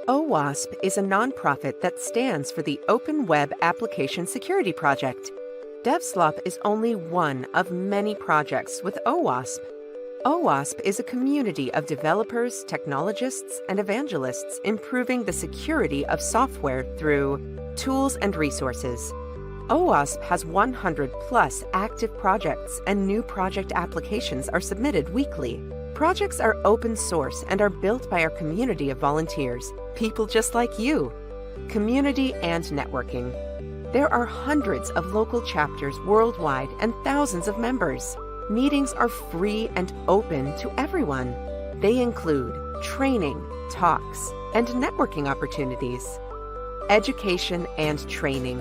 OWASP is a nonprofit that stands for the Open Web Application Security Project. DevSlop is only one of many projects with OWASP. OWASP is a community of developers, technologists, and evangelists improving the security of software through tools and resources. OWASP has 100+ active projects, and new project applications are submitted weekly. Projects are open source and are built by our community of volunteers, people just like you. Community and networking. There are hundreds of local chapters worldwide and thousands of members. Meetings are free and open to everyone. They include training, talks, and networking opportunities. Education and training.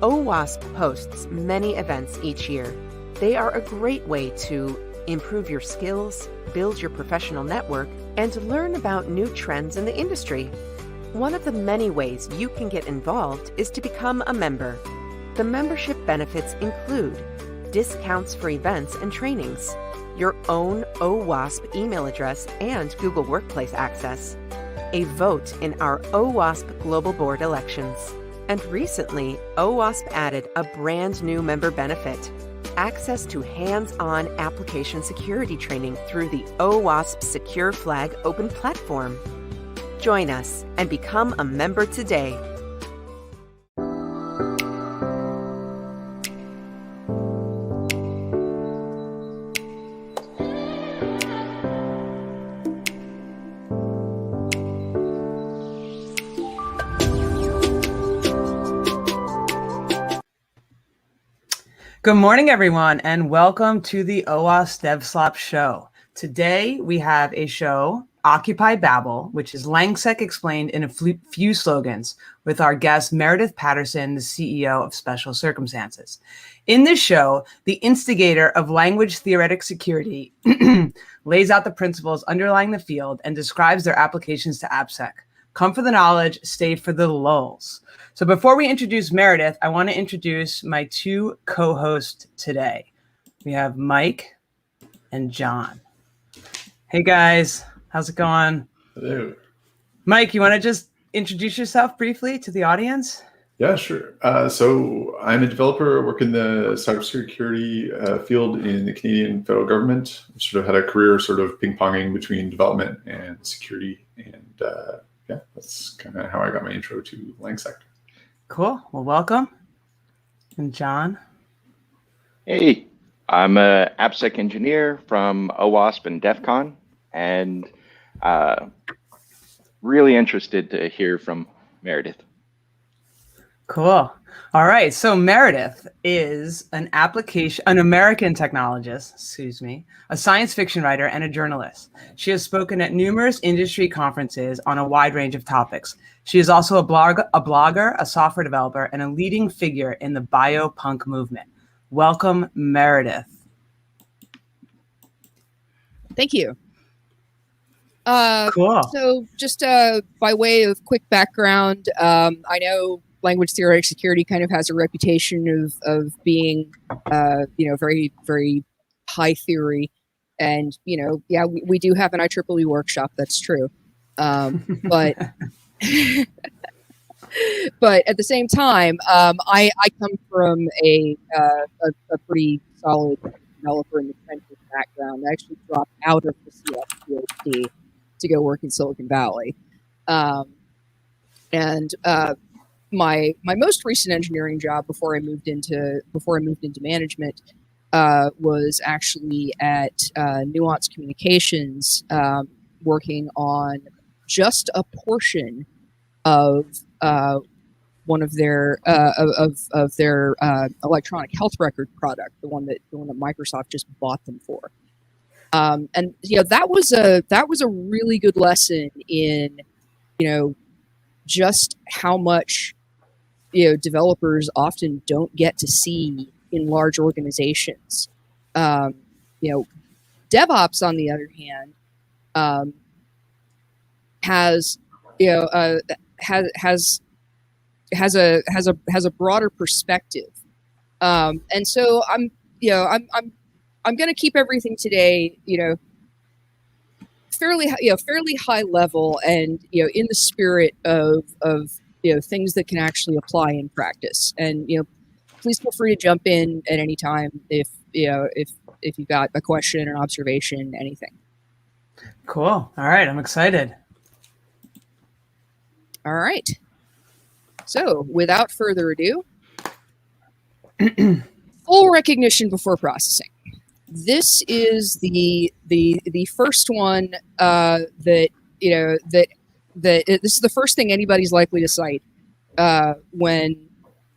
OWASP hosts many events each year. They are a great way to improve your skills, build your professional network, and learn about new trends in the industry. One of the many ways you can get involved is to become a member. The membership benefits include discounts for events and trainings, your own OWASP email address and Google Workplace access, a vote in our OWASP Global Board elections, and recently, OWASP added a brand new member benefit, access to hands-on application security training through the OWASP Secure Flag Open Platform. Join us and become a member today. Good morning, everyone, and welcome to the OWASP DevSlop show. Today, we have a show, Occupy Babel, which is Langsec explained in a few slogans, with our guest, Meredith Patterson, the CEO of Special Circumstances. In this show, the instigator of language-theoretic security lays out the principles underlying the field and describes their applications to AppSec. Come for the knowledge, stay for the lulz. So before we introduce Meredith, I want to introduce my two co-hosts today. We have Mike and John. Hey guys, how's it going? Hello. Mike, you want to just introduce yourself briefly to the audience? Yeah, sure. So I'm a developer, work in the cybersecurity field in the Canadian federal government. I've sort of had a career sort of ping-ponging between development and security. And yeah, that's kind of how I got my intro to Langsec. Cool. Well, welcome. And John? Hey, I'm a AppSec engineer from OWASP and DEF CON, and really interested to hear from Meredith. Cool. All right. So Meredith is an American technologist, a science fiction writer, and a journalist. She has spoken at numerous industry conferences on a wide range of topics. She is also a blogger, a software developer, and a leading figure in the biopunk movement. Welcome, Meredith. Thank you. Cool. So just by way of quick background, I know language-theoretic security kind of has a reputation of being, very, very high theory. And, we do have an IEEE workshop, that's true. But but at the same time, I come from a pretty solid developer in the trenches background. I actually dropped out of the CS PhD to go work in Silicon Valley. And my most recent engineering job before I moved into management was actually at Nuance Communications, working on just a portion of one of their electronic health record product, the one that Microsoft just bought them for. And that was a really good lesson in just how much developers often don't get to see in large organizations. DevOps, on the other hand, has a broader perspective, and so I'm going to keep everything today, fairly high level, and in the spirit of things that can actually apply in practice. And please feel free to jump in at any time if you've got a question, an observation, anything. Cool. All right, I'm excited. All right. So, without further ado, full recognition before processing. This is the first one that this is the first thing anybody's likely to cite when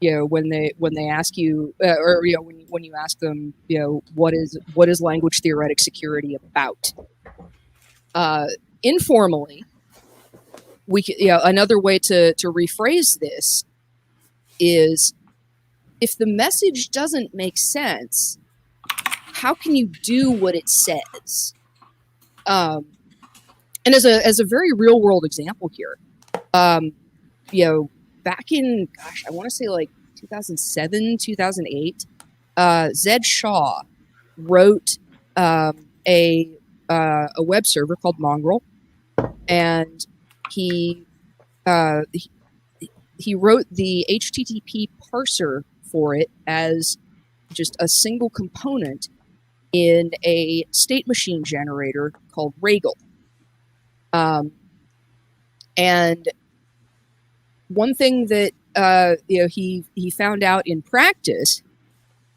they ask you or when you ask them what is language theoretic security about. Informally, another way to rephrase this is, if the message doesn't make sense, how can you do what it says? And as a very real world example here, back in, I want to say like 2007, 2008, Zed Shaw wrote a web server called Mongrel, and he wrote the HTTP parser for it as just a single component in a state machine generator called Ragle. And one thing that he found out in practice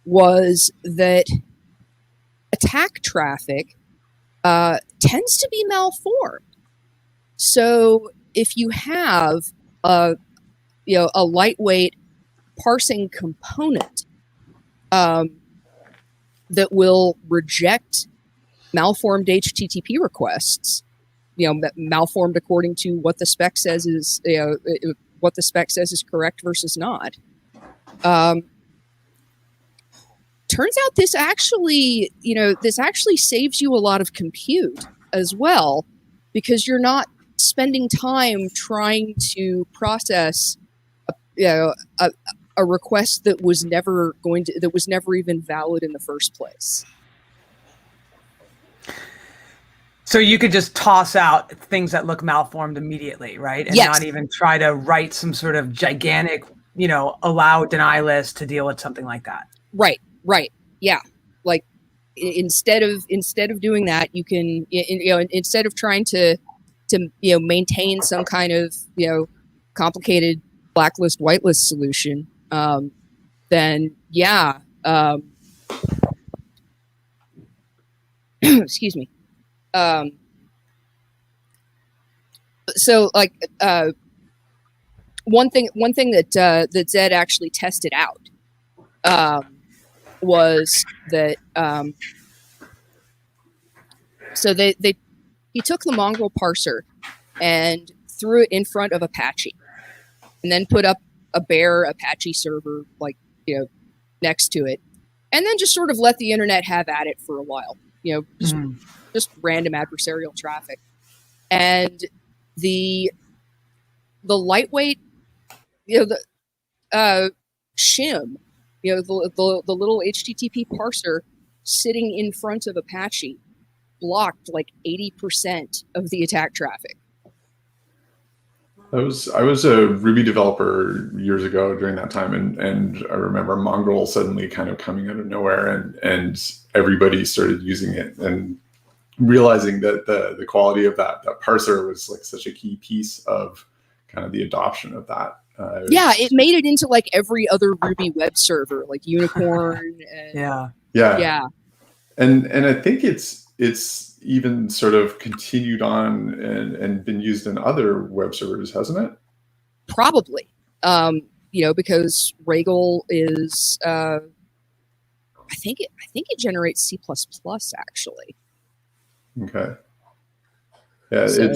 was that attack traffic tends to be malformed. So if you have a lightweight parsing component that will reject malformed HTTP requests, malformed according to what the spec says is correct versus not. Turns out this actually saves you a lot of compute as well, because you're not spending time trying to process a request that was never even valid in the first place. So you could just toss out things that look malformed immediately, right? And yes. Not even try to write some sort of gigantic, allow deny list to deal with something like that. Right. Yeah. Like instead of doing that, you can, instead of trying to maintain some kind of, complicated blacklist, whitelist solution, then yeah. Excuse me. So like one thing that Zed actually tested out was that so he took the mongrel parser and threw it in front of Apache, and then put up a bare Apache server next to it, and then just sort of let the internet have at it for a while. Just random adversarial traffic, and the lightweight, the shim, the little HTTP parser sitting in front of Apache blocked like 80% of the attack traffic. I was a Ruby developer years ago during that time, and I remember Mongrel suddenly kind of coming out of nowhere, and everybody started using it and realizing that the quality of that parser was like such a key piece of kind of the adoption of that. It made it into like every other Ruby web server, like Unicorn. And, yeah. And I think it's even sort of continued on and been used in other web servers, hasn't it? Probably, because Ragel is, I think it generates C++ actually. Okay. Yeah, so,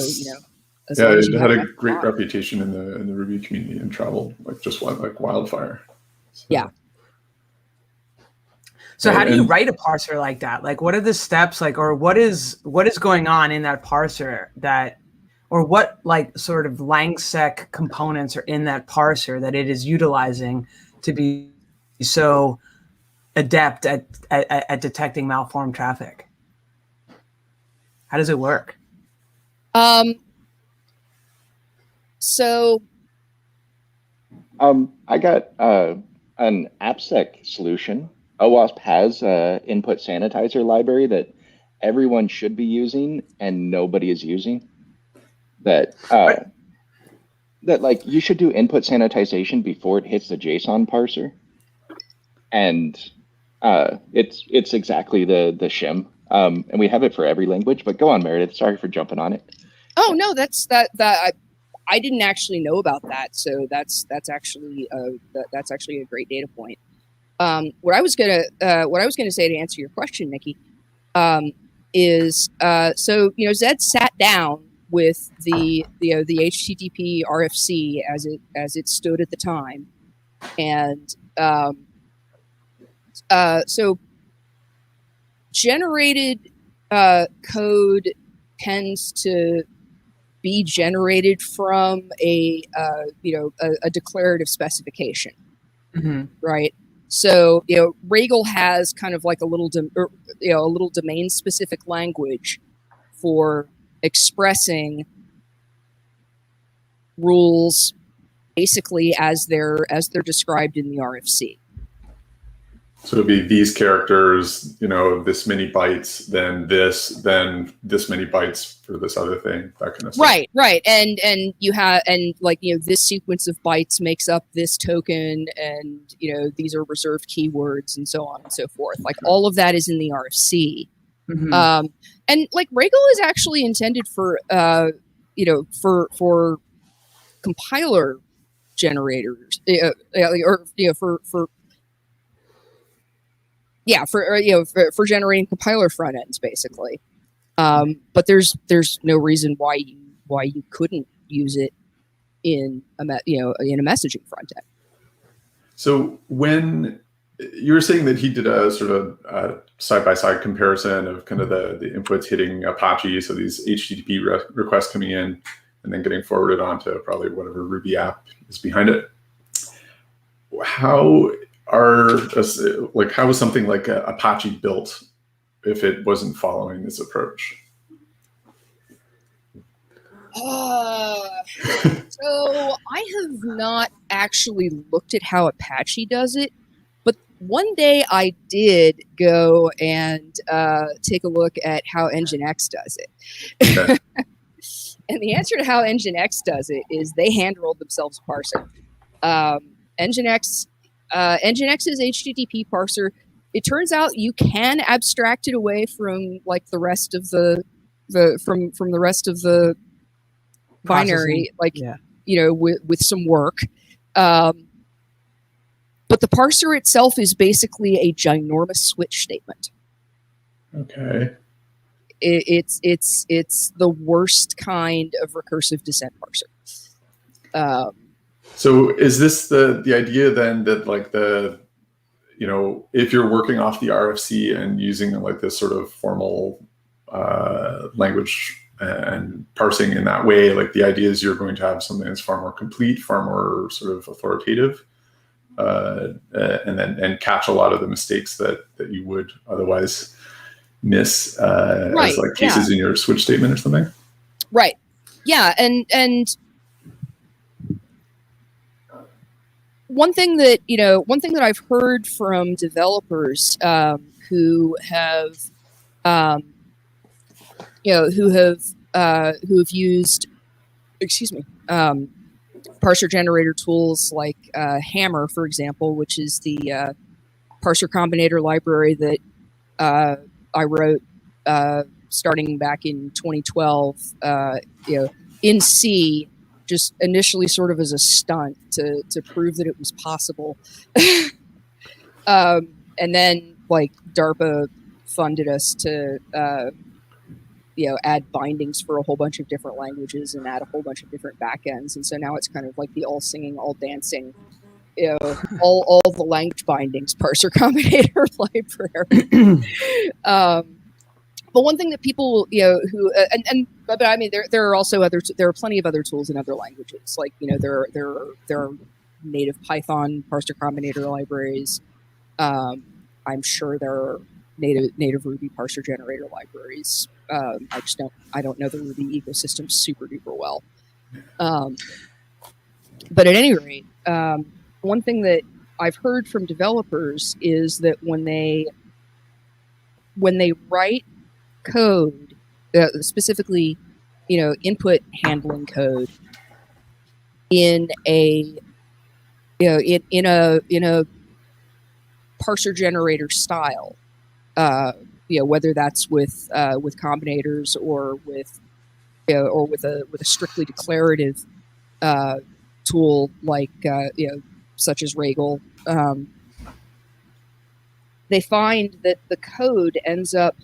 it had a great reputation in the Ruby community and traveled like wildfire. So. Yeah. So how do you write a parser like that? Like, what are the steps, like, or what is going on in that parser or what like sort of Langsec components are in that parser that it is utilizing to be so adept at detecting malformed traffic? How does it work? So I got an AppSec solution. OWASP has an input sanitizer library that everyone should be using and nobody is using. That like you should do input sanitization before it hits the JSON parser, and it's exactly the shim. And we have it for every language. But go on, Meredith. Sorry for jumping on it. Oh no, that's I didn't actually know about that. So that's actually a great data point. What I was gonna say to answer your question, Nikki, is so Zed sat down with the HTTP RFC as it stood at the time, and so generated code tends to be generated from a declarative specification, right? So Ragel has kind of like a little domain specific language for expressing rules, basically as they're described in the RFC. So it'd be these characters, this many bytes, then this many bytes for this other thing, that kind of stuff. Right. And you have, this sequence of bytes makes up this token, and, these are reserved keywords and so on and so forth. Like all of that is in the RFC. Mm-hmm. And like Ragel is actually intended for compiler generators, for generating compiler front ends, basically. But there's no reason why you couldn't use it in a messaging front end. So when you were saying that he did a sort of side-by-side comparison of kind of the inputs hitting Apache, so these HTTP requests coming in and then getting forwarded onto probably whatever Ruby app is behind it. How is something like Apache built if it wasn't following this approach? So I have not actually looked at how Apache does it, but one day I did go and take a look at how Nginx does it. Okay. And the answer to how Nginx does it is they hand-rolled themselves a parser. Nginx's HTTP parser, it turns out you can abstract it away from like the rest of the rest of the binary, with some work. But the parser itself is basically a ginormous switch statement. Okay. It's the worst kind of recursive descent parser. So is this the idea then that like if you're working off the RFC and using like this sort of formal language and parsing in that way, like the idea is you're going to have something that's far more complete, far more sort of authoritative, and catch a lot of the mistakes that you would otherwise miss as like cases in your switch statement or something. Right. Yeah. And one thing that I've heard from developers who have used, parser generator tools like Hammer, for example, which is the parser combinator library that I wrote starting back in 2012, in C, just initially sort of as a stunt to prove that it was possible. And then like DARPA funded us to add bindings for a whole bunch of different languages and add a whole bunch of different backends. And so now it's kind of like the all singing, all dancing, all the language bindings parser combinator library. But one thing that people, but I mean, there are also there are plenty of other tools in other languages. Like, there are native Python parser combinator libraries. I'm sure there are native Ruby parser generator libraries. I don't know the Ruby ecosystem super duper well. But at any rate, one thing that I've heard from developers is that when they write code, specifically, input handling code in a parser generator style, whether that's with combinators or with a strictly declarative tool like such as Regal, they find that the code ends up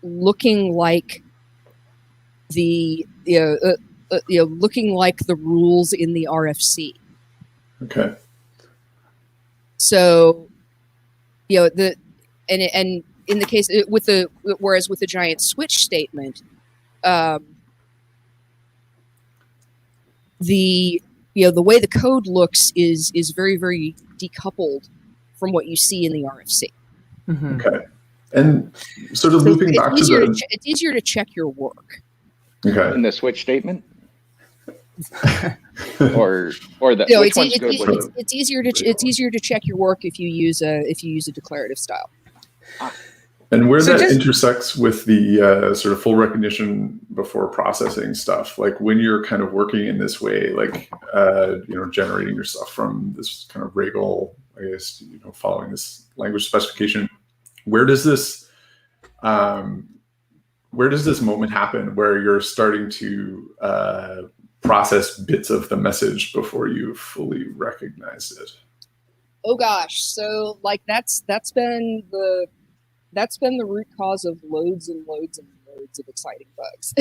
looking like the looking like the rules in the RFC. Okay. So and in the case whereas with the giant switch statement, the way the code looks is very, very decoupled from what you see in the RFC. Mm-hmm. Okay. And sort of looping back to it's easier to check your work. Okay. In the switch statement? or the which one's good? It's easier to check your work if you use a declarative style. And where that intersects with the sort of full recognition before processing stuff, like when you're kind of working in this way, like generating your stuff from this kind of Regal, I guess, following this language specification, where does this moment happen where you're starting to process bits of the message before you fully recognize it? Oh gosh, so like that's been the root cause of loads and loads and loads of exciting bugs.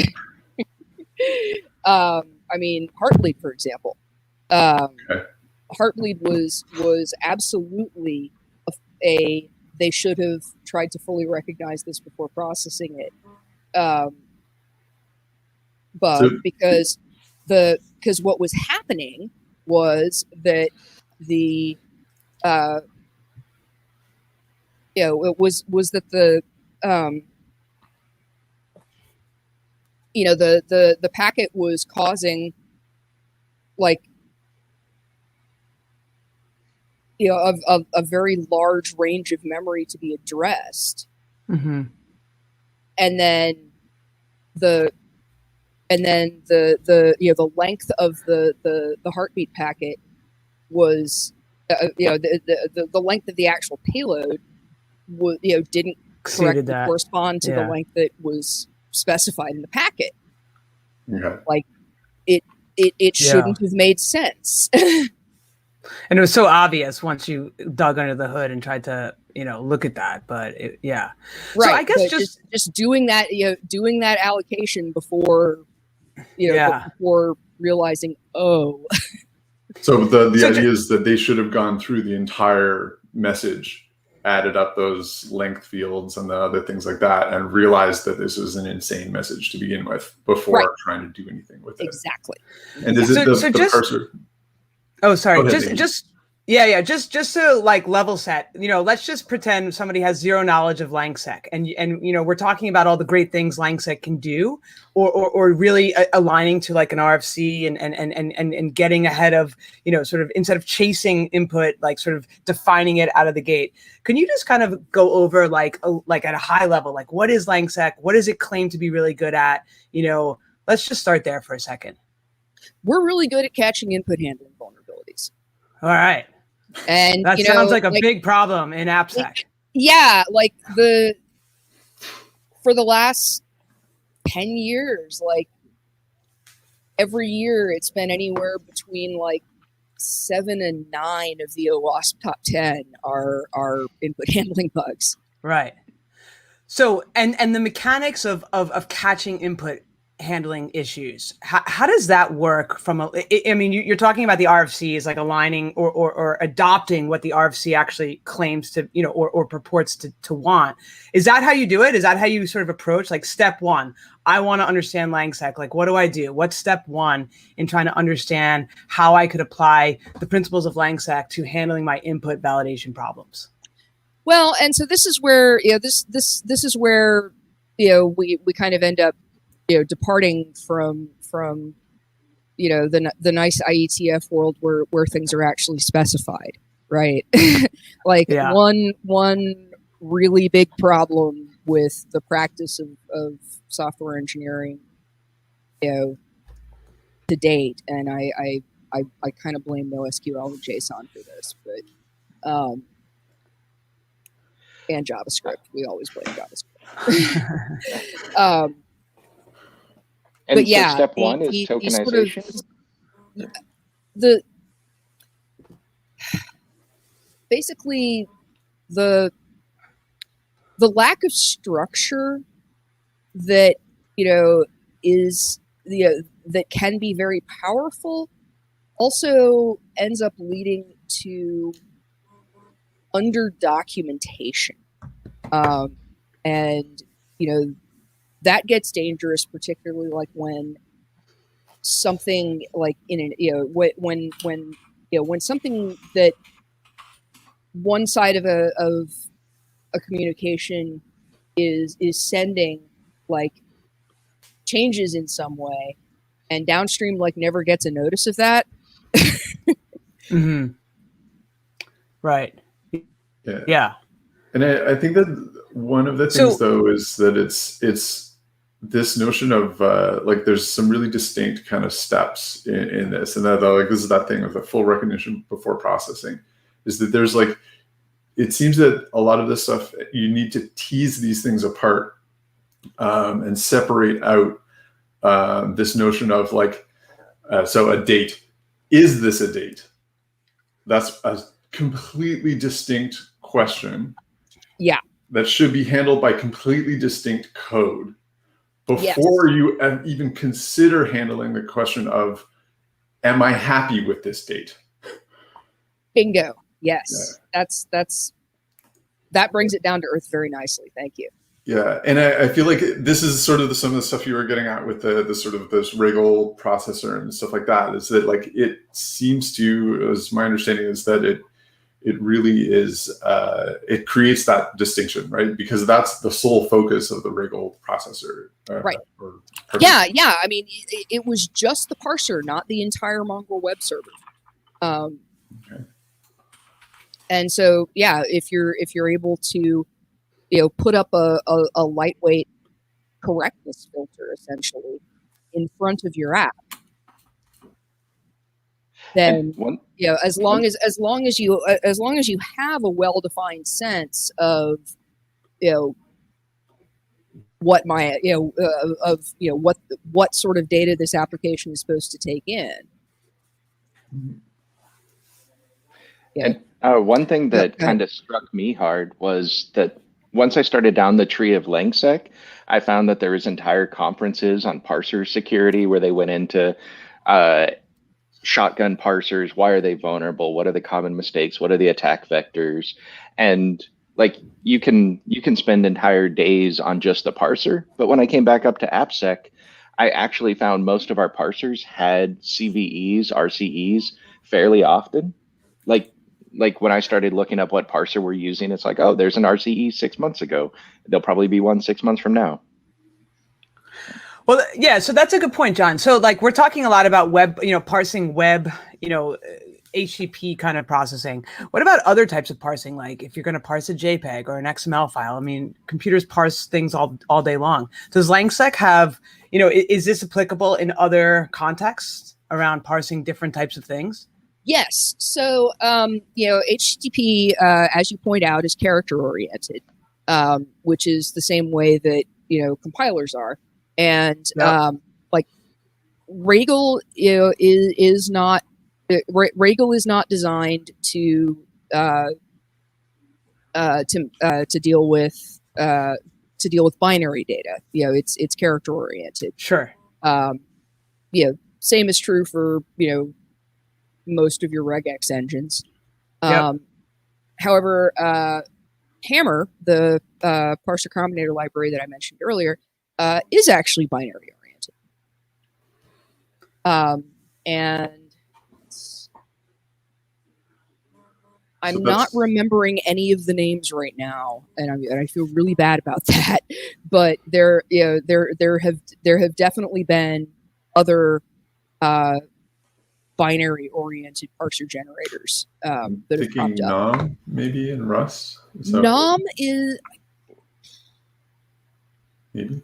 I mean, Heartbleed, for example. Okay. Heartbleed was absolutely they should have tried to fully recognize this before processing it. Because what was happening was that it was that the packet was causing like a very large range of memory to be addressed. Mm-hmm. And then the length of the heartbeat packet was the length of the actual payload didn't correctly correspond to the length that was specified in the packet. Okay. Like it shouldn't have made sense. And it was so obvious once you dug under the hood and tried to, look at that. But yeah. Right. So I guess just doing that, doing that allocation before, before realizing, oh. So the idea is that they should have gone through the entire message, added up those length fields and the other things like that, and realized that this was an insane message to begin with before trying to do anything with it. Exactly. And is it the parser? Oh, sorry. Ahead, Just to like level set, let's just pretend somebody has zero knowledge of Langsec, and we're talking about all the great things Langsec can do, or really aligning to like an RFC and getting ahead of, sort of instead of chasing input, like sort of defining it out of the gate. Can you just kind of go over like at a high level, like what is Langsec? What does it claim to be really good at? Let's just start there for a second. We're really good at catching input handling vulnerabilities. All right. And that sounds like a big problem in AppSec. Yeah, like for the last 10 years, like every year it's been anywhere between like 7 and 9 of the OWASP top 10 are input handling bugs. Right. So and the mechanics of catching input handling issues, how does that work you're talking about the RFC is like aligning or adopting what the RFC actually claims to, or purports to want. Is that how you do it? Is that how you sort of approach, like, step one, I want to understand Langsec, like what do I do? What's step one in trying to understand how I could apply the principles of Langsec to handling my input validation problems? Well, and so this is where this is where we kind of end up departing from the nice IETF world where things are actually specified, right? Like one really big problem with the practice of software engineering, to date, and I kind of blame NoSQL and JSON for this, but and JavaScript. We always blame JavaScript. And but yeah, so step one is tokenization. Sort of, basically the lack of structure that is that can be very powerful also ends up leading to under documentation, and that gets dangerous, particularly like when something like when something that one side of a communication is sending like changes in some way, and downstream like never gets a notice of that. Mm-hmm. Right. Yeah. And I think that one of the things though is that it's this notion of like there's some really distinct kind of steps in this, and that like this is that thing of the full recognition before processing, is that there's like, it seems that a lot of this stuff you need to tease these things apart and separate out this notion of like so a date, is this a date? That's a completely distinct question. Yeah. That should be handled by completely distinct code before you even consider handling the question of, am I happy with this date? Bingo. Yes. Yeah. That brings it down to earth very nicely. Thank you. Yeah. And I feel like this is sort of some of the stuff you were getting at with the sort of this Wriggle processor and stuff like that, is that like it seems to, as my understanding is that it really is, it creates that distinction, right? Because that's the sole focus of the Wriggle processor. Right. Yeah. I mean, it was just the parser, not the entire Mongrel web server. Okay. And so, yeah, if you're able to, put up a lightweight correctness filter essentially in front of your app, then as long as you have a well-defined sense of what my what sort of data this application is supposed to take in. Yeah. And one thing that kind of struck me hard was that once I started down the tree of Langsec, I found that there was entire conferences on parser security where they went into shotgun parsers. Why are they vulnerable? What are the common mistakes? What are the attack vectors? And like you can spend entire days on just the parser. But when I came back up to AppSec, I actually found most of our parsers had CVEs, RCEs fairly often. Like when I started looking up what parser we're using, it's like, oh, there's an RCE 6 months ago. There'll probably be one 6 months from now. Well, yeah, so that's a good point, John. So like we're talking a lot about web, parsing web, HTTP kind of processing. What about other types of parsing? Like if you're going to parse a JPEG or an XML file, I mean, computers parse things all day long. Does Langsec have, is this applicable in other contexts around parsing different types of things? Yes. So, HTTP, as you point out, is character oriented, which is the same way that, compilers are. And like Ragle, is not Ragle is not designed to deal with binary data. It's character oriented. Sure. Same is true for most of your regex engines. However, Hammer, the parser combinator library that I mentioned earlier, is actually binary oriented. And I'm not remembering any of the names right now, and I feel really bad about that. But there have definitely been other binary oriented parser generators that have popped up. Nom maybe in Rust. Nom is maybe.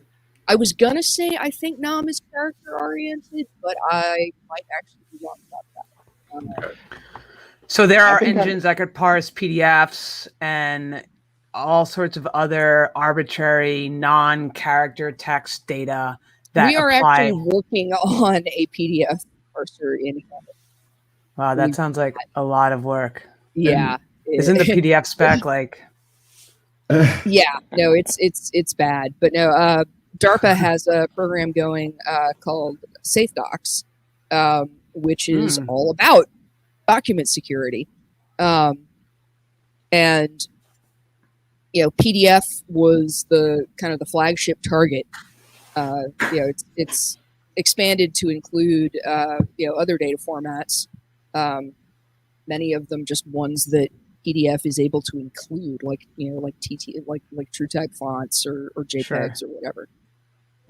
I was gonna say I think Nom is character oriented, but I might actually be wrong about that. Okay. So there are engines that could parse PDFs and all sorts of other arbitrary non-character text data that we are apply. Actually working on a PDF parser in Hammer. Wow, that sounds like a lot of work. Yeah. Isn't the PDF spec like? Yeah, no, it's bad, but no. DARPA has a program going called SafeDocs, which is all about document security, and PDF was the kind of the flagship target. It's expanded to include other data formats, many of them just ones that PDF is able to include, like TT, like TrueType fonts or JPEGs or whatever.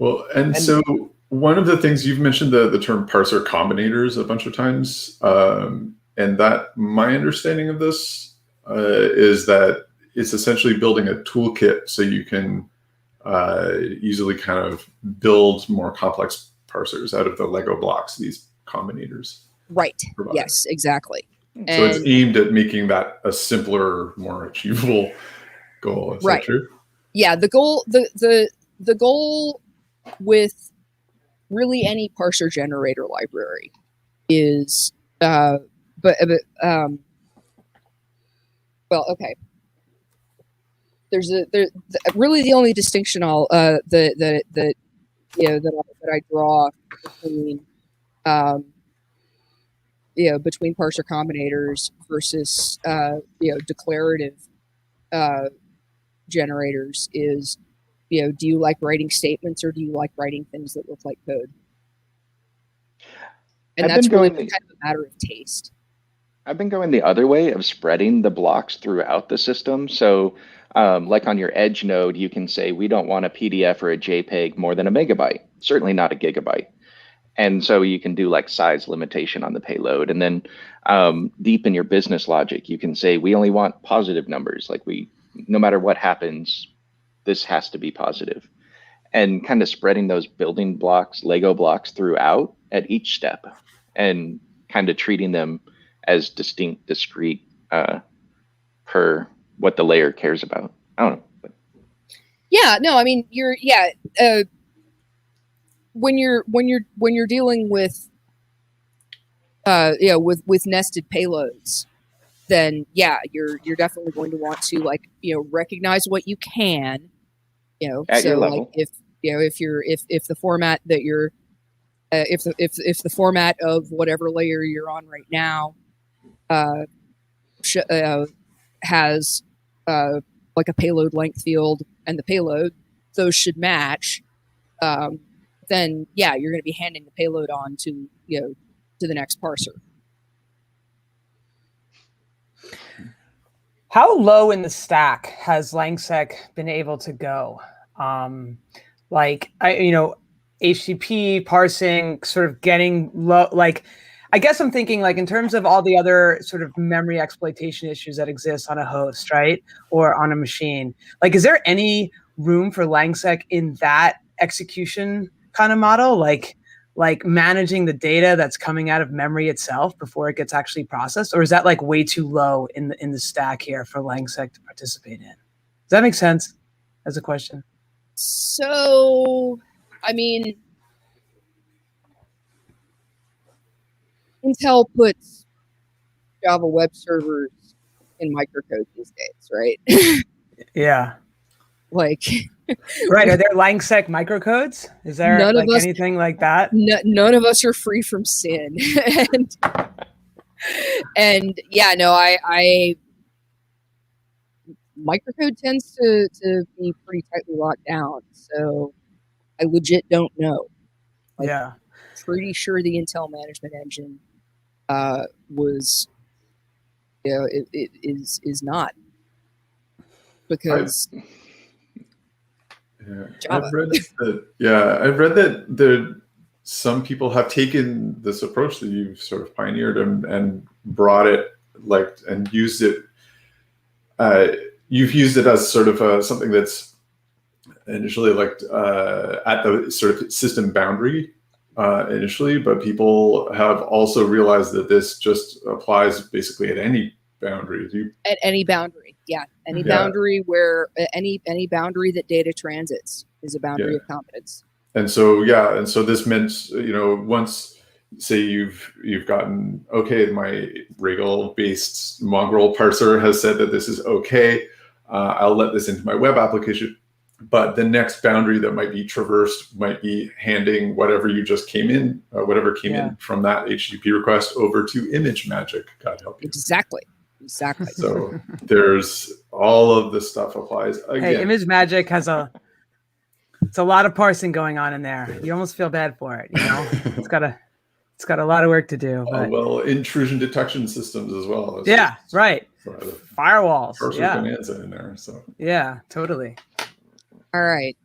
Well, and so one of the things you've mentioned the term parser combinators a bunch of times, and that my understanding of this is that it's essentially building a toolkit so you can easily kind of build more complex parsers out of the Lego blocks these combinators. Right. provide. Yes, exactly. So it's aimed at making that a simpler, more achievable goal. Is that true? Yeah, the goal with really any parser generator library is well, okay. Really the only distinction that I draw between between parser combinators versus declarative generators is, do you like writing statements or do you like writing things that look like code? And that's really kind of a matter of taste. I've been going the other way of spreading the blocks throughout the system. So like on your edge node, you can say, we don't want a PDF or a JPEG more than a megabyte, certainly not a gigabyte. And so you can do like size limitation on the payload. And then deep in your business logic, you can say, we only want positive numbers. Like no matter what happens, this has to be positive. And kind of spreading those building blocks, Lego blocks throughout at each step and kind of treating them as discrete per what the layer cares about. I don't know. Yeah, no, I mean when you're dealing with with nested payloads, then yeah, you're definitely going to want to like recognize what you can, At your so like level. if the format that you're if the format of whatever layer you're on right now has like a payload length field and the payload, those should match. Then yeah, you're going to be handing the payload on to to the next parser. How low in the stack has Langsec been able to go? Like HTTP parsing, sort of getting low. Like, I guess I'm thinking like in terms of all the other sort of memory exploitation issues that exist on a host, right, or on a machine. Like, is there any room for Langsec in that execution kind of model? Like managing the data that's coming out of memory itself before it gets actually processed, or is that like way too low in the stack here for Langsec to participate in? Does that make sense as a question? So, I mean, Intel puts Java web servers in microcode these days, right? Yeah. Like, right. Are there Langsec microcodes? Is there like anything like that? None of us are free from sin. and yeah, no, I microcode tends to be pretty tightly locked down. So I legit don't know. Like, yeah. Pretty sure the Intel management engine was, it is not, because I've read that some people have taken this approach that you've sort of pioneered and brought it and used it. You've used it as sort of something that's initially at the sort of system boundary initially, but people have also realized that this just applies basically at any boundary. At any boundary, yeah. Any boundary where any boundary that data transits is a boundary of competence. And so this meant, once say you've gotten my Regal based mongrel parser has said that this is okay, I'll let this into my web application. But the next boundary that might be traversed might be handing whatever you just came in, whatever came in from that HTTP request over to image magic. God help you. Exactly. So there's all of this stuff applies. Again. Hey, image magic has it's a lot of parsing going on in there. You almost feel bad for it. It's got a lot of work to do. But... well, intrusion detection systems as well. Right. Firewalls. Parser bonanza in there. So yeah, totally. All right.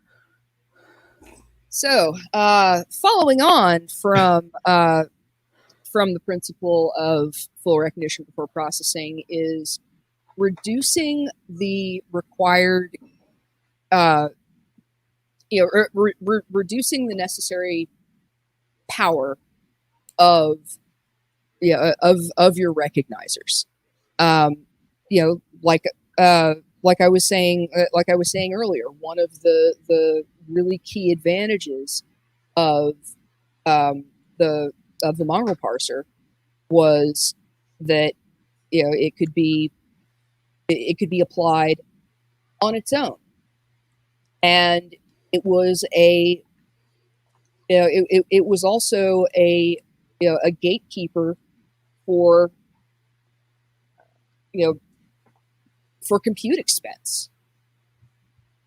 So, following on from the principle of full recognition before processing is reducing the required, reducing the necessary power of your recognizers. Like I was saying earlier, one of the really key advantages of the mongrel parser was that it could be applied on its own, and it was it was also a gatekeeper for for compute expense.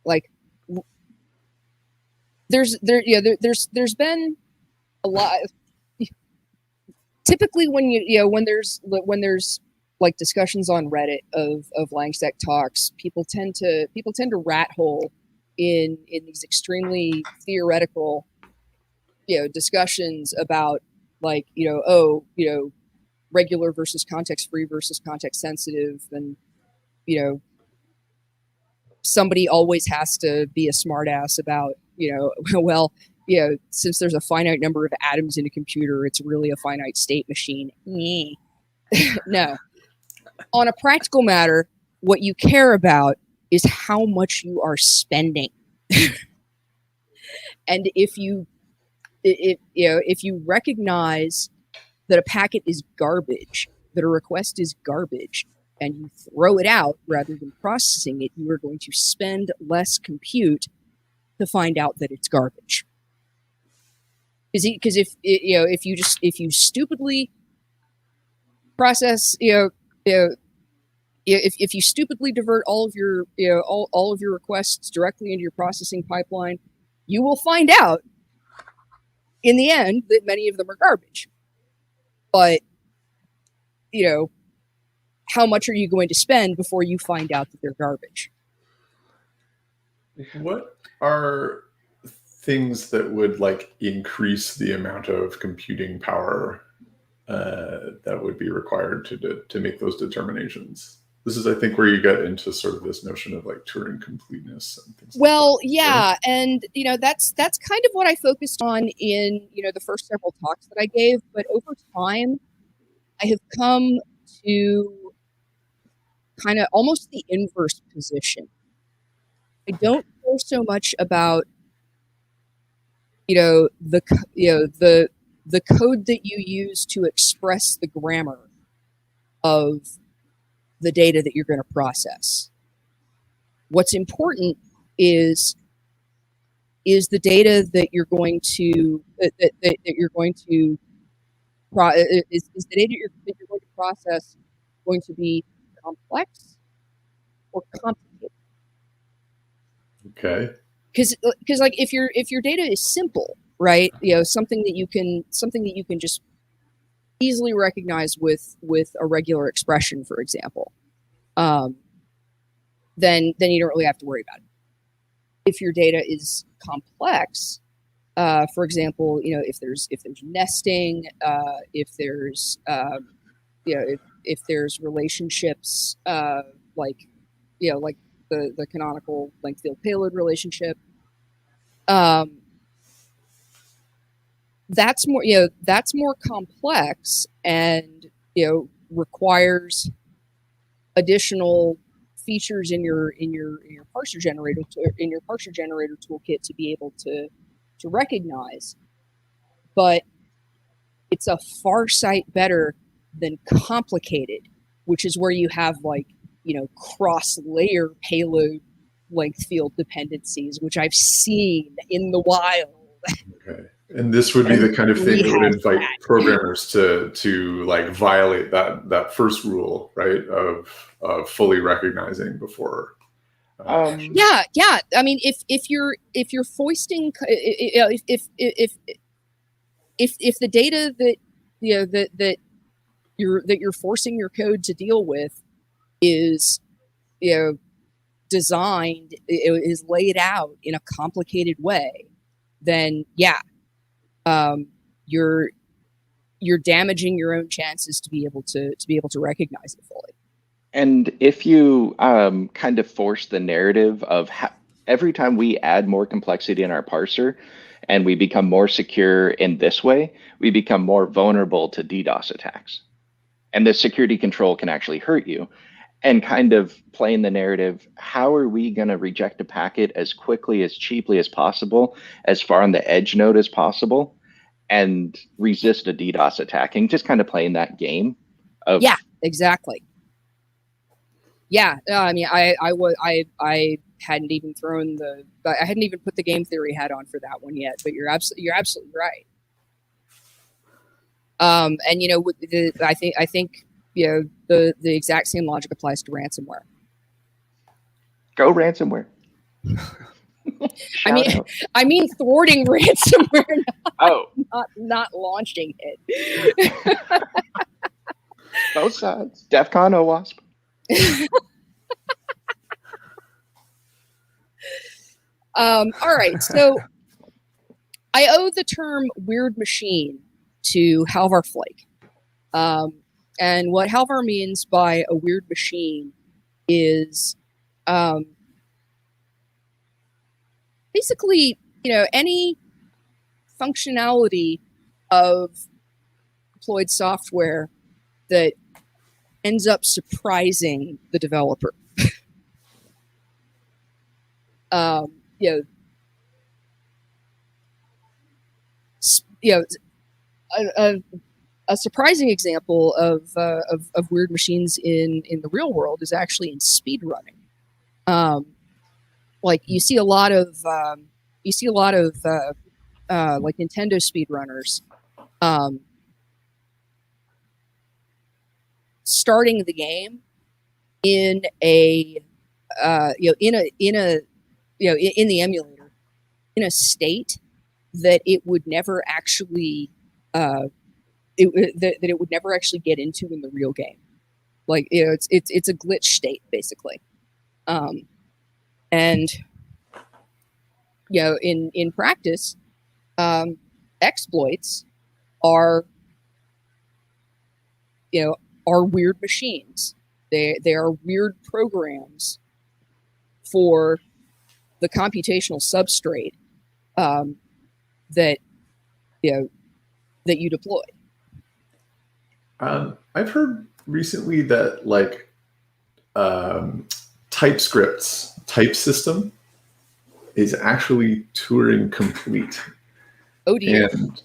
Like there's been a lot. Typically, when there's like discussions on Reddit of Langsec talks, people tend to rat hole in these extremely theoretical discussions about regular versus context free versus context sensitive, and somebody always has to be a smartass about since there's a finite number of atoms in a computer, it's really a finite state machine. No. On a practical matter, what you care about is how much you are spending And if you recognize that a packet is garbage, that a request is garbage, and you throw it out rather than processing it, you are going to spend less compute to find out that it's garbage. Because if you stupidly process, if you stupidly divert all of your all of your requests directly into your processing pipeline, you will find out in the end that many of them are garbage. But how much are you going to spend before you find out that they're garbage? What are things that would like increase the amount of computing power that would be required to make those determinations? This is, I think, where you get into sort of this notion of like Turing completeness and things. Well, like that. yeah, and that's kind of what I focused on in the first several talks that I gave. But over time, I have come to kind of almost the inverse position. I don't care so much about the code that you use to express the grammar of the data that you're going to process. What's important is the data that you're going to is the data that you're going to process going to be complex or complicated? Okay. Because like if your data is simple, right? Something that you can just easily recognize with a regular expression, for example, then you don't really have to worry about it. If your data is complex, for example, if there's nesting, if there's if there's relationships like the canonical length field payload relationship, that's more complex and requires additional features in your parser generator toolkit to be able to recognize. But it's a far sight better than complicated, which is where you have cross-layer payload length field dependencies, which I've seen in the wild. Okay. And this would be the kind of thing that would invite programmers to like violate that first rule, right? Of fully recognizing before. Yeah. I mean, if you're foisting, if the data that that you're forcing your code to deal with is designed, is laid out in a complicated way, then you're damaging your own chances to be able to recognize it fully. And if you kind of force the narrative of every time we add more complexity in our parser and we become more secure in this way, we become more vulnerable to DDoS attacks. And the security control can actually hurt you. And kind of playing the narrative, how are we going to reject a packet as quickly, as cheaply as possible, as far on the edge node as possible, and resist a DDoS attacking? Just kind of playing that game of... Yeah, exactly. Yeah, I mean, I hadn't even I hadn't even put the game theory hat on for that one yet, but you're absolutely right. And I think the exact same logic applies to ransomware. Go ransomware. I mean thwarting ransomware, not launching it. Both sides. DEF CON OWASP. All right, so I owe the term weird machine to Halvar Flake. And what Halvar means by a weird machine is basically, any functionality of deployed software that ends up surprising the developer. you know, a surprising example of weird machines in the real world is actually in speed running. Like you see a lot of like Nintendo speedrunners starting the game in a in the emulator in a state that it would never actually that it would never actually get into in the real game. Like it's a glitch state basically. And in practice, exploits are weird machines. They are weird programs for the computational substrate that you deploy. I've heard recently that TypeScript's type system is actually Turing complete. Oh dear. And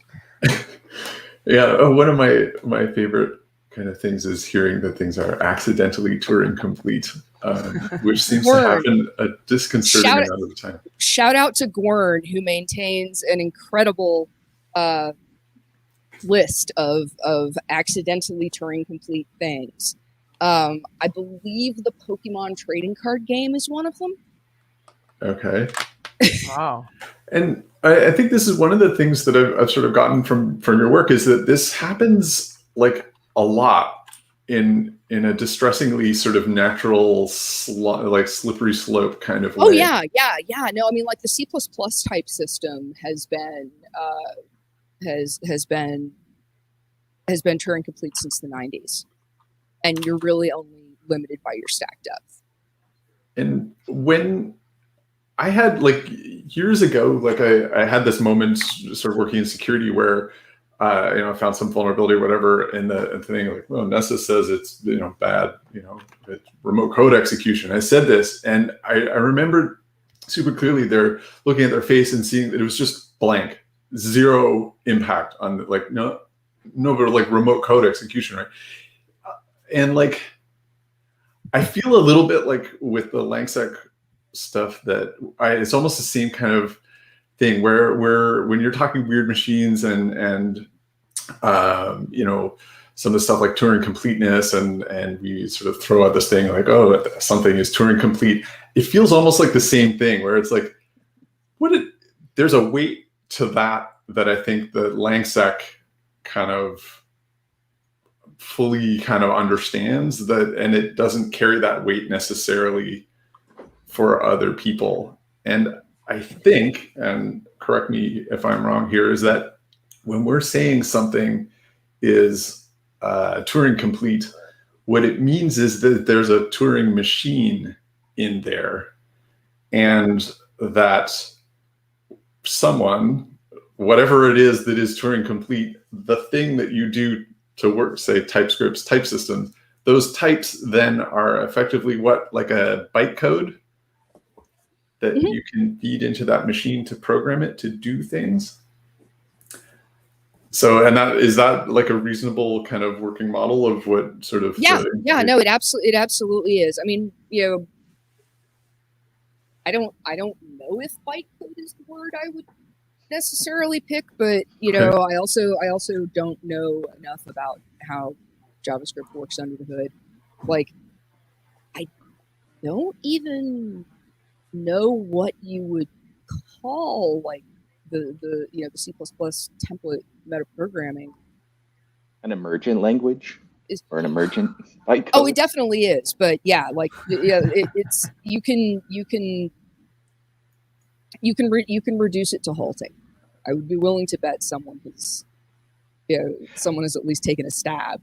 yeah, one of my favorite kind of things is hearing that things are accidentally Turing complete, which seems to happen a disconcerting amount of the time. Shout out to Gwern, who maintains an incredible list of accidentally Turing complete things. I believe the Pokemon trading card game is one of them. Okay. Wow. And I think this is one of the things that I've sort of gotten from your work is that this happens like a lot in a distressingly sort of natural, like slippery slope kind of way. Oh yeah. No, I mean like the C++ type system has been Turing complete since the 90s, and you're really only limited by your stack depth. And when I had years ago, I had this moment sort of working in security where I found some vulnerability or whatever in the thing, like, well, Nessa says it's bad, it's remote code execution. I said this, and I remember super clearly they're looking at their face and seeing that it was just blank, zero impact on no, but remote code execution, right? And I feel a little bit like with the Langsec stuff that it's almost the same kind of thing where when you're talking weird machines and some of the stuff like Turing completeness and we sort of throw out this thing like, oh, something is Turing complete. It feels almost like the same thing where it's like, there's a weight to that I think that Langsec kind of fully kind of understands that, and it doesn't carry that weight necessarily for other people. And I think, and correct me if I'm wrong here, is that when we're saying something is Turing complete, what it means is that there's a Turing machine in there, and that someone, whatever it is that is Turing complete, the thing that you do to work, say TypeScript's type systems, those types then are effectively like a bytecode that you can feed into that machine to program it to do things. So, and is that like a reasonable kind of working model of what sort of? No, it absolutely is. I mean, I don't know if bytecode is the word I would necessarily pick, but I also don't know enough about how JavaScript works under the hood. I don't even know what you would call the C++ template metaprogramming. An emergent language or an emergent bytecode? Oh, it definitely is. But yeah, it's you can reduce it to halting. I would be willing to bet someone has at least taken a stab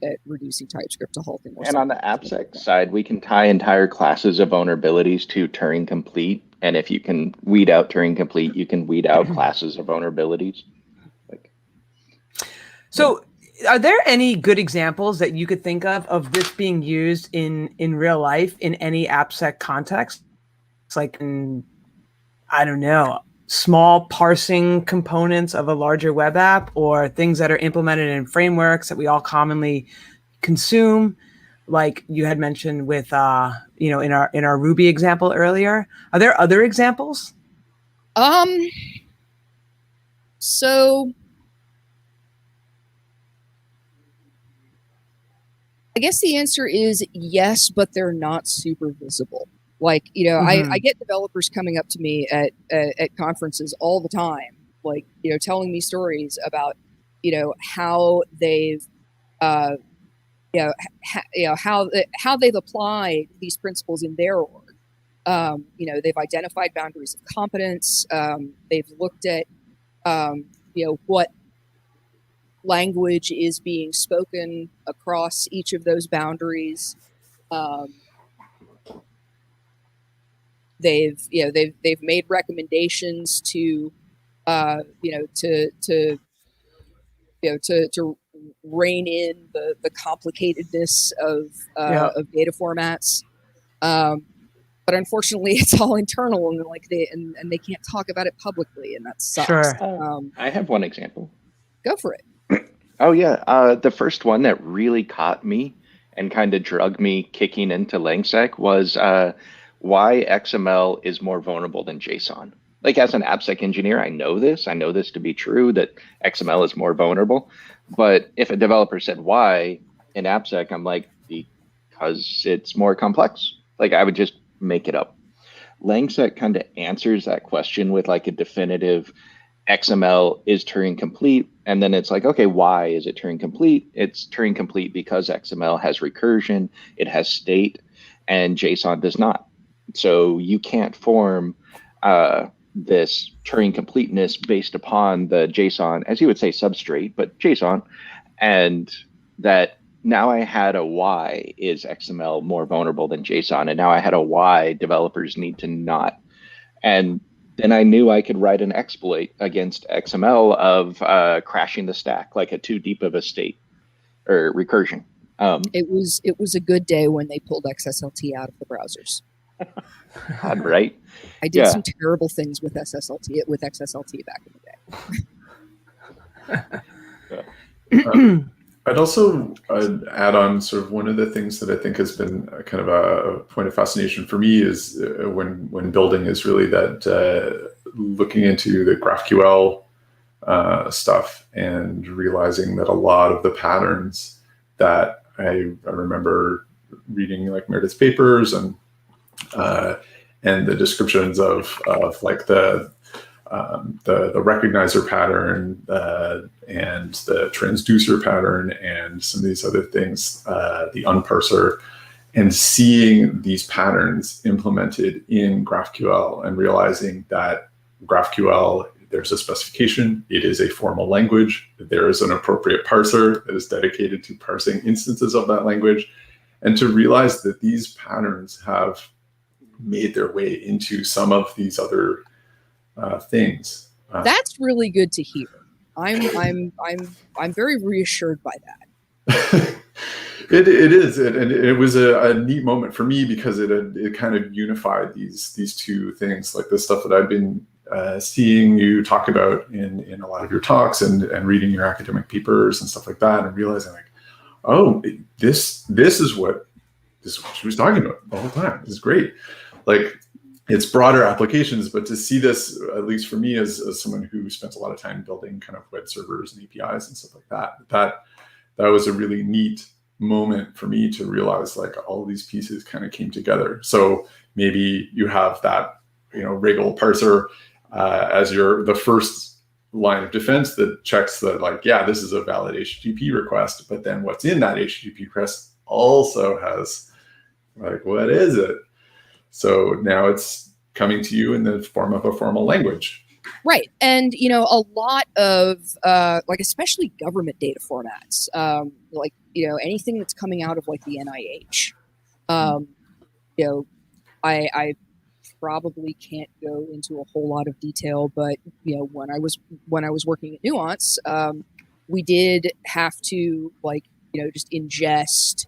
at reducing TypeScript to halting. And on the AppSec side, we can tie entire classes of vulnerabilities to Turing complete. And if you can weed out Turing complete, you can weed out classes of vulnerabilities. So are there any good examples that you could think of this being used in real life in any AppSec context? It's like, I don't know, small parsing components of a larger web app, or things that are implemented in frameworks that we all commonly consume, like you had mentioned with in our Ruby example earlier? Are there other examples? So I guess the answer is yes, but they're not super visible. Like, I get developers coming up to me at conferences all the time, like, telling me stories about, how they've, how they've applied these principles in their org. They've identified boundaries of competence. They've looked at, what language is being spoken across each of those boundaries. They've made recommendations to rein in the complicatedness of data formats. But unfortunately, it's all internal, and they can't talk about it publicly, and that sucks. Sure. I have one example. Go for it. Oh yeah, the first one that really caught me and kind of drug me kicking into Langsec was why XML is more vulnerable than JSON. Like, as an AppSec engineer, I know this to be true, that XML is more vulnerable. But if a developer said why in AppSec, I'm like, because it's more complex. Like, I would just make it up. Langsec kind of answers that question with like a definitive XML is Turing complete. And then it's like, okay, why is it Turing complete? It's Turing complete because XML has recursion, it has state, and JSON does not. So you can't form this Turing completeness based upon the JSON, as you would say, substrate, but JSON. And that now I had a why is XML more vulnerable than JSON. And now I had a why developers need to not. And then I knew I could write an exploit against XML of crashing the stack, like a too deep of a state or recursion. It was a good day when they pulled XSLT out of the browsers. Right? I did some terrible things with XSLT back in the day. I'd also add on sort of one of the things that I think has been kind of a point of fascination for me is when building is really that looking into the GraphQL stuff and realizing that a lot of the patterns that I remember reading, like Meredith's papers and the descriptions of like the recognizer pattern and the transducer pattern and some of these other things, the unparser, and seeing these patterns implemented in GraphQL and realizing that GraphQL, there's a specification, it is a formal language, there is an appropriate parser that is dedicated to parsing instances of that language, and to realize that these patterns have made their way into some of these other things. That's really good to hear. I'm very reassured by that. It is, and it was a neat moment for me because it kind of unified these two things, like the stuff that I've been seeing you talk about in a lot of your talks and reading your academic papers and stuff like that, and realizing like, oh, this is what she was talking about the whole time. This is great. Like, it's broader applications, but to see this, at least for me as someone who spent a lot of time building kind of web servers and APIs and stuff like that was a really neat moment for me to realize like all these pieces kind of came together. So maybe you have that, Wriggle parser as the first line of defense that checks that, like, yeah, this is a valid HTTP request, but then what's in that HTTP request also has, like, what is it? So now it's coming to you in the form of a formal language. Right. And, a lot of, like, especially government data formats, like, anything that's coming out of, like, the NIH, I probably can't go into a whole lot of detail, but, when I was working at Nuance, we did have to, like, just ingest,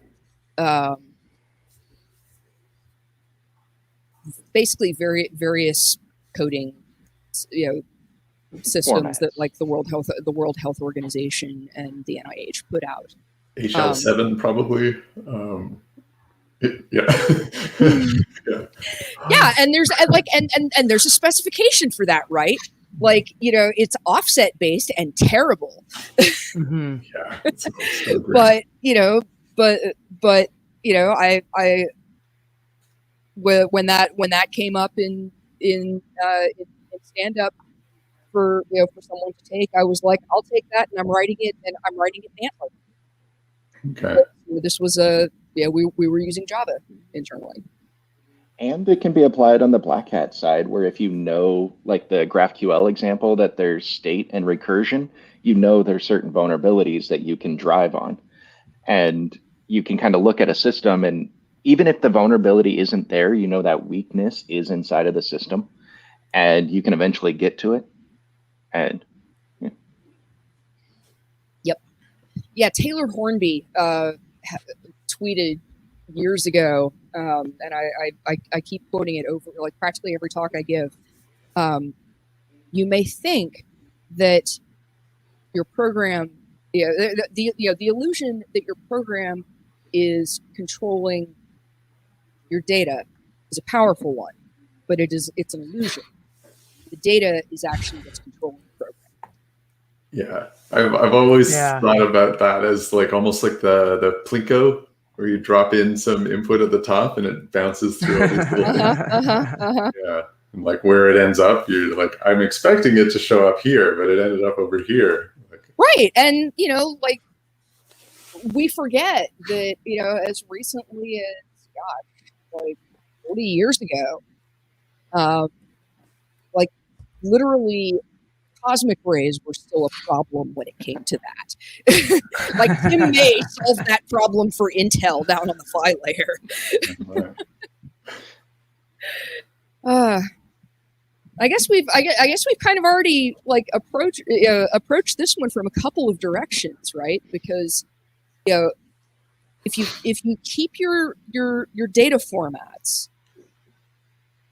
basically various coding systems Formats. that like the World Health Organization and the NIH put out. HL7 probably. Yeah. Yeah, and there's and there's a specification for that, right? Like, it's offset based and terrible. Mm-hmm. Yeah. It's so great. but I when that came up in stand up for someone to take, I was like, I'll take that, and I'm writing it in Antler. Okay. So this was we were using Java internally. And it can be applied on the Black Hat side, where if like the GraphQL example, that there's state and recursion, there's certain vulnerabilities that you can drive on. And you can kind of look at a system, and even if the vulnerability isn't there, that weakness is inside of the system, and you can eventually get to it. And Yep. Yeah, Taylor Hornby tweeted years ago, and I keep quoting it over like practically every talk I give. You may think that your program, the illusion that your program is controlling your data is a powerful one, but it's an illusion. The data is actually what's controlling the program. Yeah, I've always thought about that as like almost like the Plinko, where you drop in some input at the top and it bounces through all these little things. Yeah, and like where it ends up, you're like, I'm expecting it to show up here, but it ended up over here. Right, and like we forget that as recently as like 40 years ago, like literally cosmic rays were still a problem when it came to that. Like Tim May solved that problem for Intel down on the phi layer. I guess we've kind of already like approached this one from a couple of directions, right? Because if you keep your data formats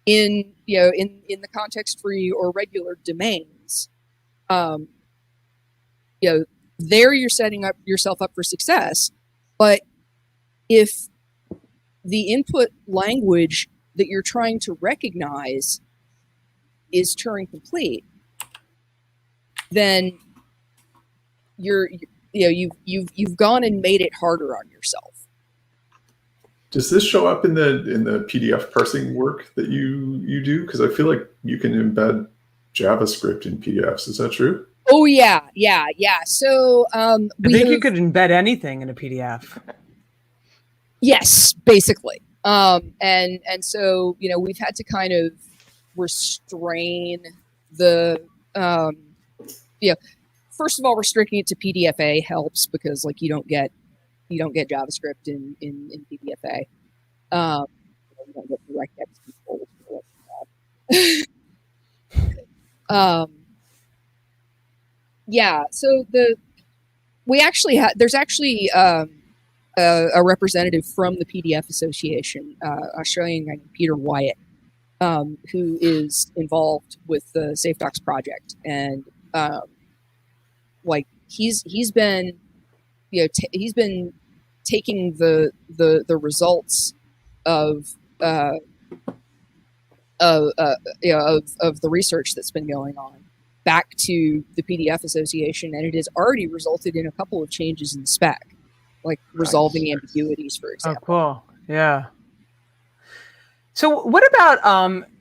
in the context free or regular domains, there you're setting yourself up for success. But if the input language that you're trying to recognize is Turing complete, then you've gone and made it harder on yourself. Does this show up in the PDF parsing work that you do? Because I feel like you can embed JavaScript in PDFs. Is that true? Oh yeah. So I think you could embed anything in a PDF. Yes, basically. And so we've had to kind of restrain the first of all, restricting it to PDFA helps because like you don't get JavaScript in PDFA. You don't get DirectX controls. Yeah. So there's actually a representative from the PDF Association, Australian guy named Peter Wyatt, who is involved with the SafeDocs project, and like he's been taking the results of the research that's been going on back to the PDF Association, and it has already resulted in a couple of changes in the spec, like resolving ambiguities, for example. Oh, cool. Yeah. So what about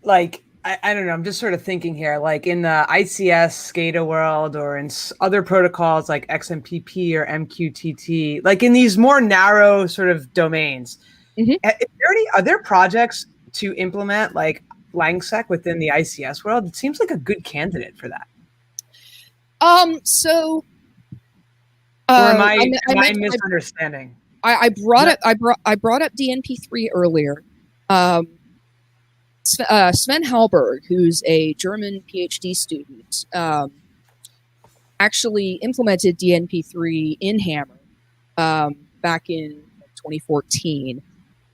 like I don't know, I'm just sort of thinking here, like in the ICS SCADA world or in other protocols like XMPP or MQTT, like in these more narrow sort of domains, are there projects to implement like Langsec within the ICS world? It seems like a good candidate for that. So or am I misunderstanding? I brought up DNP3 earlier. Sven Halberg, who's a German PhD student, actually implemented DNP3 in Hammer back in 2014.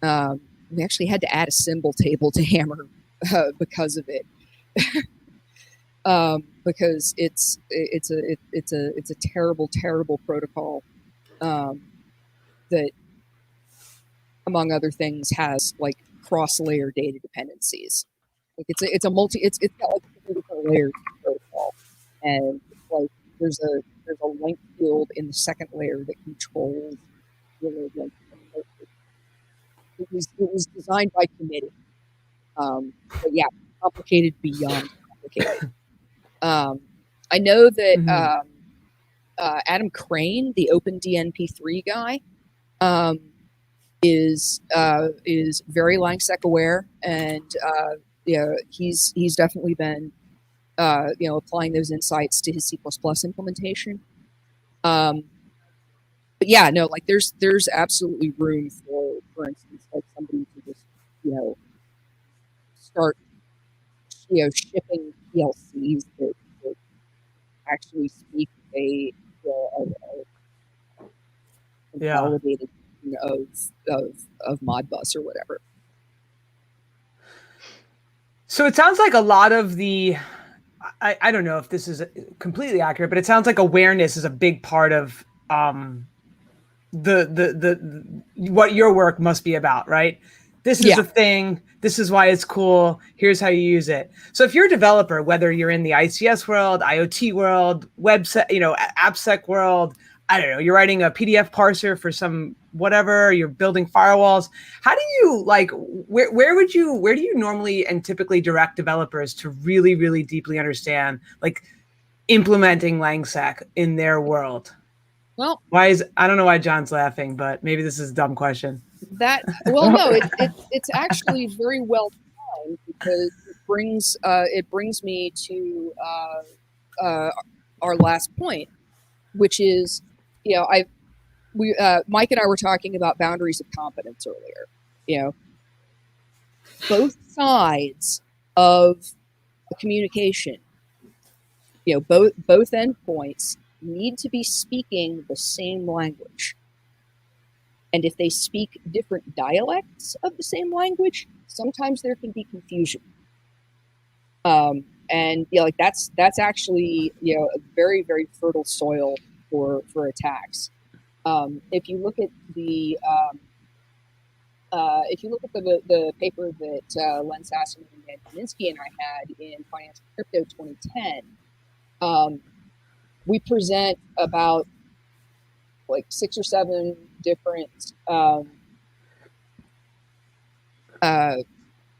We actually had to add a symbol table to Hammer because of it. because it's a terrible protocol that, among other things, has like cross-layer data dependencies. Like it's got like different layers of protocol, and like there's a length field in the second layer that controls the length. It was designed by committee, but yeah, complicated beyond complicated. I know that Adam Crane, the OpenDNP3 guy, is very Langsec aware, and he's definitely been applying those insights to his C++ implementation. But yeah, no, like there's absolutely room for instance, like somebody to just start shipping PLCs that actually speak a validated of Modbus or whatever. So it sounds like a lot of the, I don't know if this is completely accurate, but it sounds like awareness is a big part of the what your work must be about, right? This is a thing. This is why it's cool. Here's how you use it. So if you're a developer, whether you're in the ICS world, IoT world, website, AppSec world, I don't know, you're writing a PDF parser for some whatever, you're building firewalls. How do you where do you normally and typically direct developers to really, really deeply understand like implementing Langsec in their world? Well, I don't know why John's laughing, but maybe this is a dumb question. It's actually very well timed because it brings me to our last point, which is, Mike and I were talking about boundaries of competence earlier. Both sides of the communication, both endpoints need to be speaking the same language. And if they speak different dialects of the same language, sometimes there can be confusion. And that's actually a very, very fertile soil for attacks. If you look at the paper that Len Sassaman and Kaminsky and I had in Financial Crypto 2010, we present about like 6 or 7 different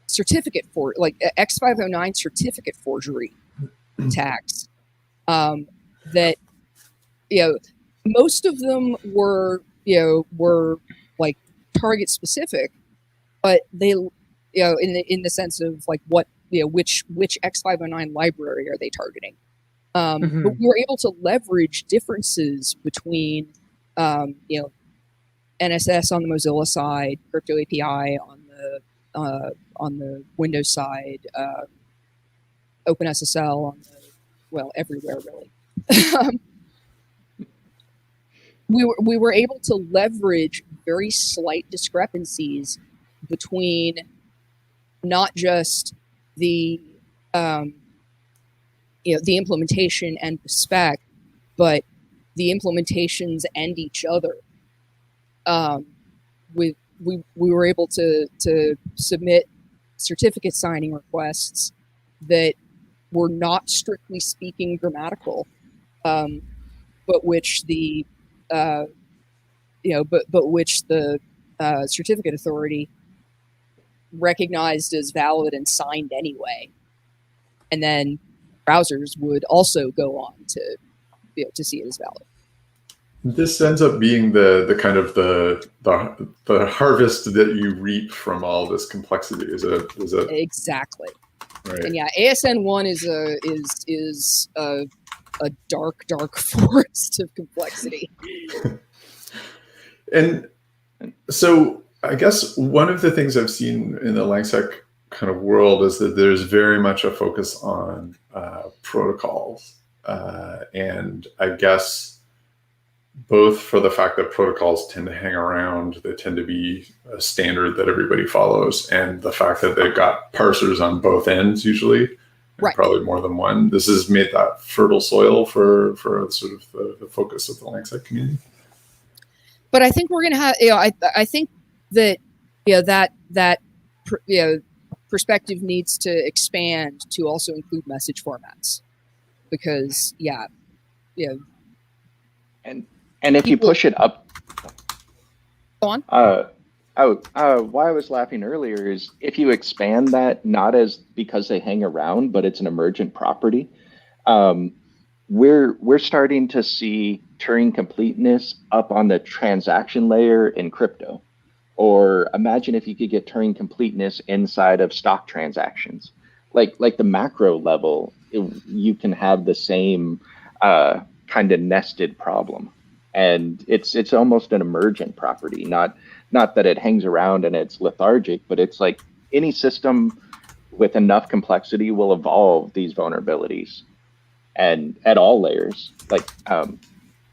certificate for like X509 certificate forgery attacks that most of them were like target specific, but they in the sense of like what which X509 library are they targeting. But we were able to leverage differences between NSS on the Mozilla side, Crypto API on the Windows side, OpenSSL on everywhere really. We were able to leverage very slight discrepancies between not just the the implementation and the spec, but the implementations and each other. We were able to submit certificate signing requests that were not strictly speaking grammatical, but which the which the certificate authority recognized as valid and signed anyway, and then browsers would also go on to be able to see it as valid. This ends up being the kind of the harvest that you reap from all this complexity. Is it exactly right? And yeah, ASN1 is a dark forest of complexity. And so I guess one of the things I've seen in the Langsec kind of world is that there's very much a focus on protocols, and I guess both for the fact that protocols tend to hang around, they tend to be a standard that everybody follows, and the fact that they've got parsers on both ends usually, Right. probably more than one. This has made that fertile soil for sort of the focus of the Langsec community. But I think we're going to have, I think that, that perspective needs to expand to also include message formats, because and if you push it up, go on. Why I was laughing earlier is if you expand that, not as because they hang around, but it's an emergent property. We're starting to see Turing completeness up on the transaction layer in crypto. Or imagine if you could get Turing completeness inside of stock transactions. Like the macro level, you can have the same kind of nested problem. And it's almost an emergent property, not that it hangs around and it's lethargic, but it's like any system with enough complexity will evolve these vulnerabilities, and at all layers.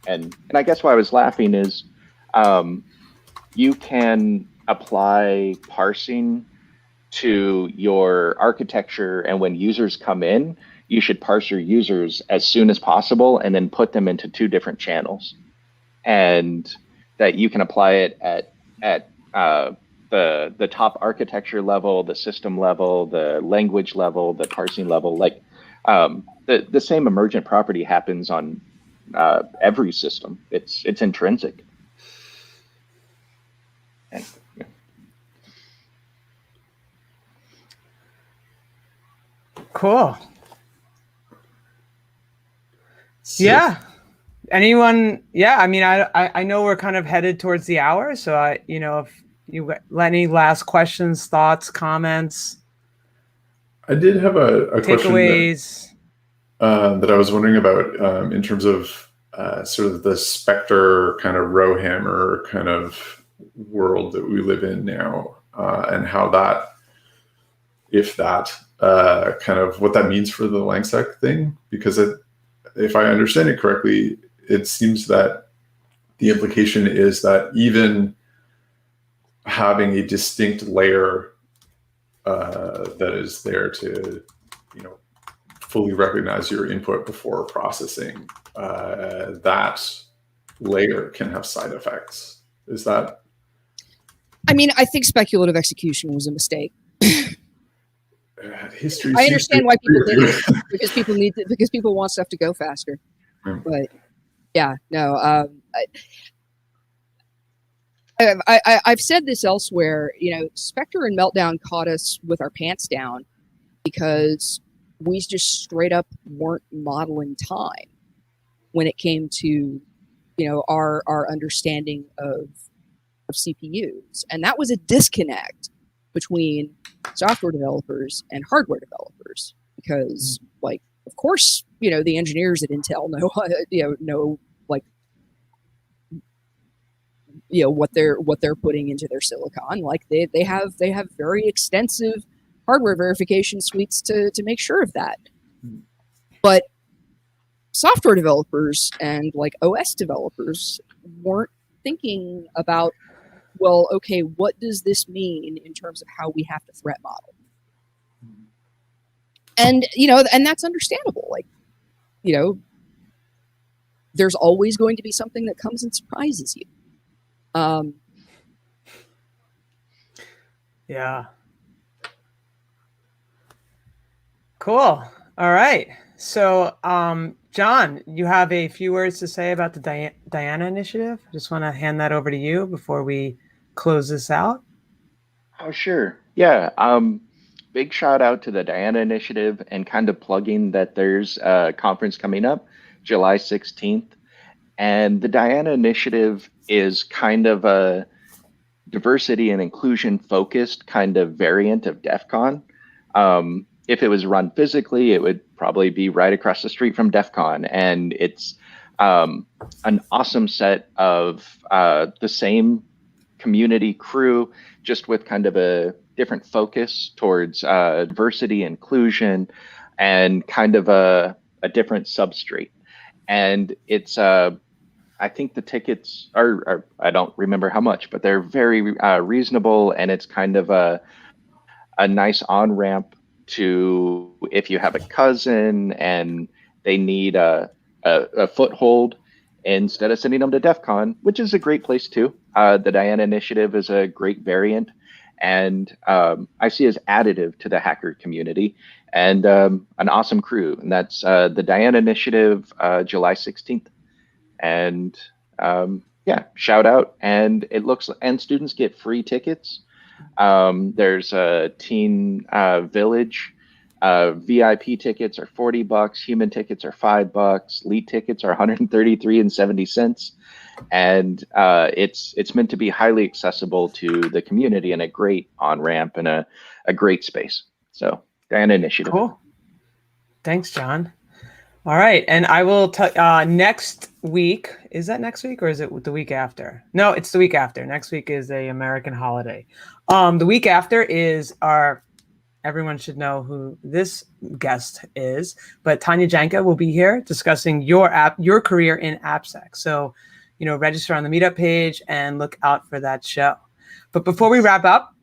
And I guess why I was laughing is you can apply parsing to your architecture, and when users come in, you should parse your users as soon as possible and then put them into 2 different channels. And that you can apply it at the top architecture level, the system level, the language level, the parsing level. Like the same emergent property happens on every system. It's intrinsic. And, yeah. Cool. Yeah. Anyone? Yeah. I mean, I know we're kind of headed towards the hour, so if you got any last questions, thoughts, comments, I did have a question takeaways that I was wondering about in terms of sort of the Spectre kind of rowhammer kind of world that we live in now, and how that, if that, kind of what that means for the Langsec thing, because if I understand it correctly, it seems that the implication is that even having a distinct layer that is there to, fully recognize your input before processing, that layer can have side effects. Is that? I mean, I think speculative execution was a mistake. History. I understand why people did it, because people want stuff to go faster. But yeah, no. I've said this elsewhere. Spectre and Meltdown caught us with our pants down because we just straight up weren't modeling time when it came to our understanding of CPUs, and that was a disconnect between software developers and hardware developers, because of course the engineers at Intel know what they're putting into their silicon. They have very extensive hardware verification suites to make sure of that. But software developers and OS developers weren't thinking about, well, okay, what does this mean in terms of how we have to threat model? And and that's understandable. There's always going to be something that comes and surprises you. Yeah. Cool. All right. So, John, you have a few words to say about the Diana initiative. I just want to hand that over to you before we close this out. Oh, sure. Yeah. Big shout out to the Diana initiative, and kind of plugging that there's a conference coming up July 16th. And the Diana initiative is kind of a diversity and inclusion focused kind of variant of DEF CON. If it was run physically, it would probably be right across the street from DEF CON. And it's an awesome set of the same community crew, just with kind of a different focus towards diversity, inclusion, and kind of a different substrate. And it's I think the tickets are I don't remember how much, but they're very reasonable, and it's kind of a nice on-ramp to if you have a cousin and they need a foothold, instead of sending them to DEF CON, which is a great place too. The Diana Initiative is a great variant, and I see as additive to the hacker community and an awesome crew. And that's the Diana Initiative, July 16th. And yeah, shout out. And and students get free tickets. There's a teen village. VIP tickets are $40. Human tickets are $5. Elite tickets are 133.70 cents. And it's meant to be highly accessible to the community and a great on-ramp and a great space. So Diana Initiative. Cool. Thanks, John. All right. And I will tell next week. Is that next week or is it the week after? No, it's the week after. Next week is a American holiday. The week after is everyone should know who this guest is, but Tanya Janka will be here discussing your career in AppSec. So, register on the meetup page and look out for that show. But before we wrap up,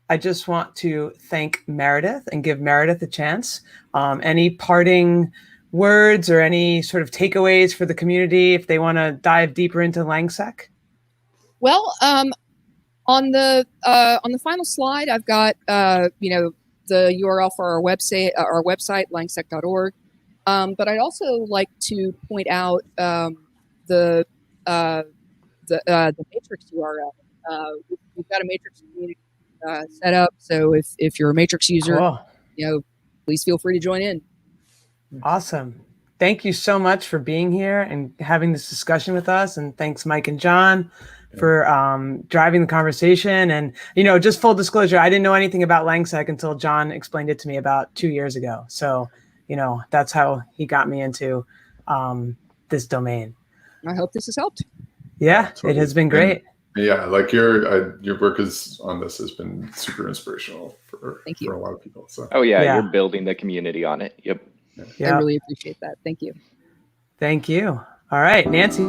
I just want to thank Meredith and give Meredith a chance. Any parting words or any sort of takeaways for the community if they want to dive deeper into Langsec? Well, on the final slide, I've got the URL for our website, langsec.org. But I'd also like to point out the Matrix URL. We've got a Matrix community set up, so if you're a Matrix user, cool. Please feel free to join in. Awesome. Thank you so much for being here and having this discussion with us. And thanks, Mike and John, for driving the conversation. And, just full disclosure, I didn't know anything about Langsec until John explained it to me about 2 years ago. So, that's how he got me into this domain. I hope this has helped. Yeah, it has been great. And, yeah, like your work on this has been super inspirational for a lot of people. So. Oh yeah, you're building the community on it. Yep. I really appreciate that. Thank you. Thank you. All right, Nancy.